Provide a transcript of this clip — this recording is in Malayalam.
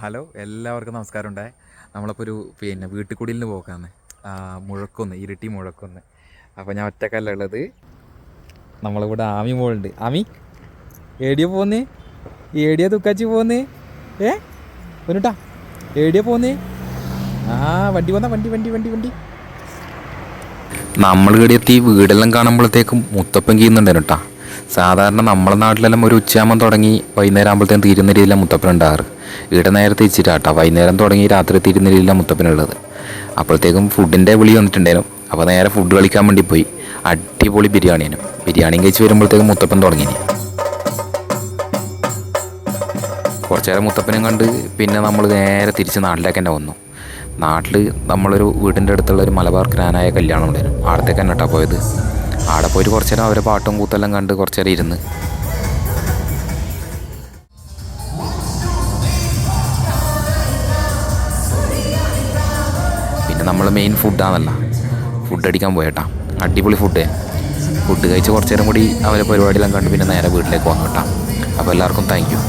ഹലോ എല്ലാവർക്കും നമസ്കാരമുണ്ടേ. നമ്മളിപ്പോൾ ഒരു വീട്ടുകുടിലിന് പോക്കാന്ന് മുഴക്കൊന്ന് ഇരിട്ടി മുഴക്കൊന്ന്. അപ്പോൾ ഞാൻ ഒറ്റക്കല്ല ഉള്ളത്, നമ്മളിവിടെ ആമി മോളുണ്ട്. ആമി ഏടിയ പോന്നേ? ഏടിയ തുക്കാച്ചി പോന്നേ? പൊന്നുട്ടാ ഏടിയ പോന്നേ? വണ്ടി പോന്ന വണ്ടി വണ്ടി വണ്ടി വണ്ടി നമ്മൾ ഇവിടെ എത്തി വീടെല്ലാം കാണുമ്പോഴത്തേക്കും മുത്തപ്പൻ കീന്നുണ്ടായിരുന്നു കേട്ടോ. സാധാരണ നമ്മളെ നാട്ടിലെല്ലാം ഒരു ഉച്ചയാകുമ്പം തുടങ്ങി വൈകുന്നേരം ആകുമ്പോഴത്തേക്കും തീരുന്ന രീതിയിലാണ് മുത്തപ്പൻ ഉണ്ടാറ്. ഇവിടെ നേരത്തെ ഇച്ചിട്ടാട്ടോ, വൈകുന്നേരം തുടങ്ങി രാത്രി തീരുന്ന രീതിയിലാണ് മുത്തപ്പനുള്ളത്. അപ്പോഴത്തേക്കും ഫുഡിൻ്റെ വിളി വന്നിട്ടുണ്ടായിരുന്നു. അപ്പോൾ നേരെ ഫുഡ് കളിക്കാൻ വേണ്ടി പോയി. അടിപൊളി ബിരിയാണിയും കഴിച്ച് വരുമ്പോഴത്തേക്കും മുത്തപ്പൻ തുടങ്ങി. കുറച്ച് നേരം മുത്തപ്പനും കണ്ട് പിന്നെ നമ്മൾ നേരെ തിരിച്ച് നാട്ടിലേക്ക് തന്നെ വന്നു. നാട്ടിൽ നമ്മളൊരു വീടിൻ്റെ അടുത്തുള്ള ഒരു മലബാർ ഗ്രാനായ കല്യാണം ഉണ്ടായിരുന്നു. അവിടത്തേക്ക് തന്നെ കേട്ടോ പോയത്. അവിടെ പോയിട്ട് കുറച്ച് നേരം അവരെ പാട്ടും കൂത്തെല്ലാം കണ്ട് കുറച്ച് നേരം ഇരുന്ന് പിന്നെ നമ്മൾ മെയിൻ ഫുഡാണല്ലോ, ഫുഡ് അടിക്കാൻ പോയേട്ടാ. അടിപൊളി ഫുഡ് കഴിച്ച് കുറച്ച് നേരം കൂടി അവരെ പരിപാടിയെല്ലാം കണ്ട് പിന്നെ നേരെ വീട്ടിലേക്ക് വന്നു കേട്ടോ. അപ്പോൾ എല്ലാവർക്കും താങ്ക് യു.